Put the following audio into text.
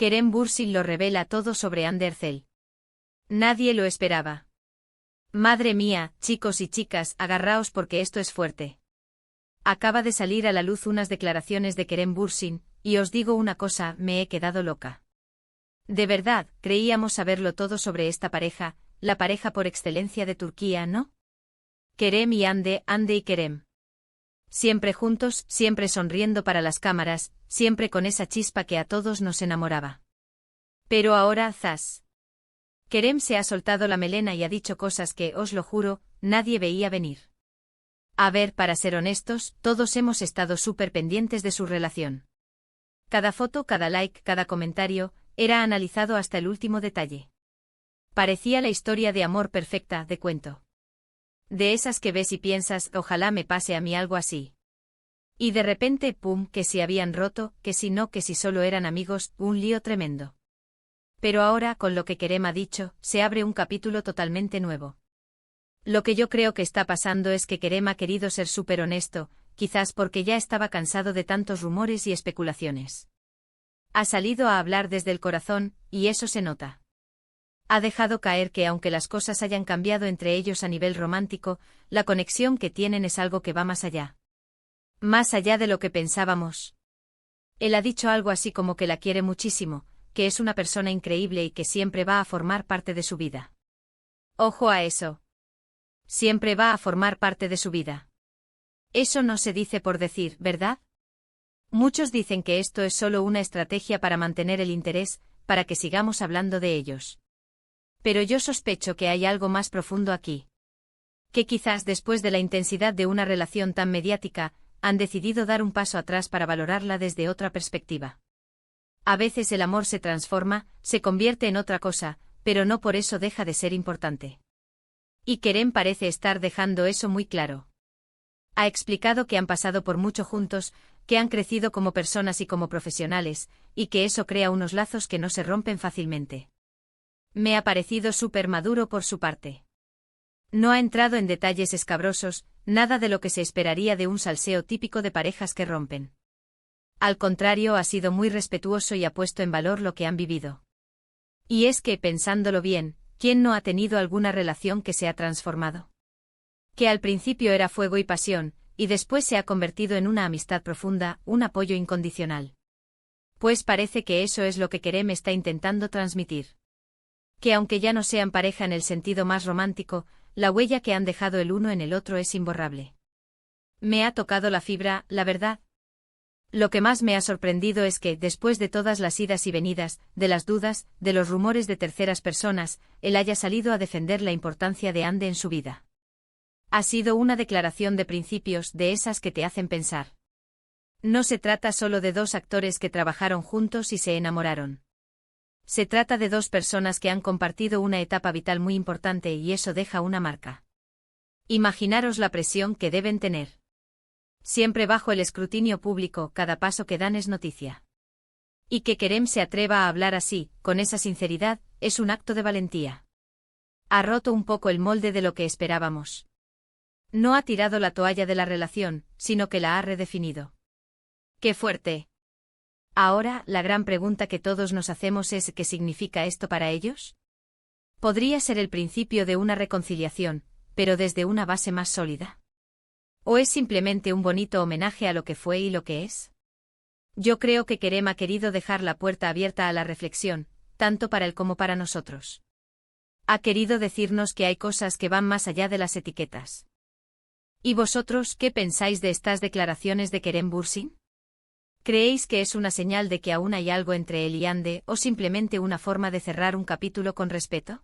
Kerem Bürsin lo revela todo sobre Hande Erçel. Nadie lo esperaba. Madre mía, chicos y chicas, agarraos porque esto es fuerte. Acaba de salir a la luz unas declaraciones de Kerem Bürsin, y os digo una cosa, me he quedado loca. De verdad, creíamos saberlo todo sobre esta pareja, la pareja por excelencia de Turquía, ¿no? Kerem y Hande, Hande y Kerem. Siempre juntos, siempre sonriendo para las cámaras, siempre con esa chispa que a todos nos enamoraba. Pero ahora, zas. Kerem se ha soltado la melena y ha dicho cosas que, os lo juro, nadie veía venir. A ver, para ser honestos, todos hemos estado súper pendientes de su relación. Cada foto, cada like, cada comentario, era analizado hasta el último detalle. Parecía la historia de amor perfecta, de cuento. De esas que ves y piensas, ojalá me pase a mí algo así. Y de repente, pum, que si habían roto, que si no, que si solo eran amigos, un lío tremendo. Pero ahora, con lo que Kerem ha dicho, se abre un capítulo totalmente nuevo. Lo que yo creo que está pasando es que Kerem ha querido ser súper honesto, quizás porque ya estaba cansado de tantos rumores y especulaciones. Ha salido a hablar desde el corazón, y eso se nota. Ha dejado caer que aunque las cosas hayan cambiado entre ellos a nivel romántico, la conexión que tienen es algo que va más allá. Más allá de lo que pensábamos. Él ha dicho algo así como que la quiere muchísimo, que es una persona increíble y que siempre va a formar parte de su vida. Ojo a eso. Siempre va a formar parte de su vida. Eso no se dice por decir, ¿verdad? Muchos dicen que esto es solo una estrategia para mantener el interés, para que sigamos hablando de ellos. Pero yo sospecho que hay algo más profundo aquí. Que quizás después de la intensidad de una relación tan mediática, han decidido dar un paso atrás para valorarla desde otra perspectiva. A veces el amor se transforma, se convierte en otra cosa, pero no por eso deja de ser importante. Y Kerem parece estar dejando eso muy claro. Ha explicado que han pasado por mucho juntos, que han crecido como personas y como profesionales, y que eso crea unos lazos que no se rompen fácilmente. Me ha parecido súper maduro por su parte. No ha entrado en detalles escabrosos, nada de lo que se esperaría de un salseo típico de parejas que rompen. Al contrario, ha sido muy respetuoso y ha puesto en valor lo que han vivido. Y es que, pensándolo bien, ¿quién no ha tenido alguna relación que se ha transformado? Que al principio era fuego y pasión, y después se ha convertido en una amistad profunda, un apoyo incondicional. Pues parece que eso es lo que Kerem está intentando transmitir. Que aunque ya no sean pareja en el sentido más romántico, la huella que han dejado el uno en el otro es imborrable. Me ha tocado la fibra, la verdad. Lo que más me ha sorprendido es que, después de todas las idas y venidas, de las dudas, de los rumores de terceras personas, él haya salido a defender la importancia de Hande en su vida. Ha sido una declaración de principios, de esas que te hacen pensar. No se trata solo de dos actores que trabajaron juntos y se enamoraron. Se trata de dos personas que han compartido una etapa vital muy importante y eso deja una marca. Imaginaros la presión que deben tener. Siempre bajo el escrutinio público, cada paso que dan es noticia. Y que Kerem se atreva a hablar así, con esa sinceridad, es un acto de valentía. Ha roto un poco el molde de lo que esperábamos. No ha tirado la toalla de la relación, sino que la ha redefinido. ¡Qué fuerte! Ahora, la gran pregunta que todos nos hacemos es ¿qué significa esto para ellos? Podría ser el principio de una reconciliación, pero desde una base más sólida. ¿O es simplemente un bonito homenaje a lo que fue y lo que es? Yo creo que Kerem ha querido dejar la puerta abierta a la reflexión, tanto para él como para nosotros. Ha querido decirnos que hay cosas que van más allá de las etiquetas. ¿Y vosotros qué pensáis de estas declaraciones de Kerem Bürsin? ¿Creéis que es una señal de que aún hay algo entre él y Hande o simplemente una forma de cerrar un capítulo con respeto?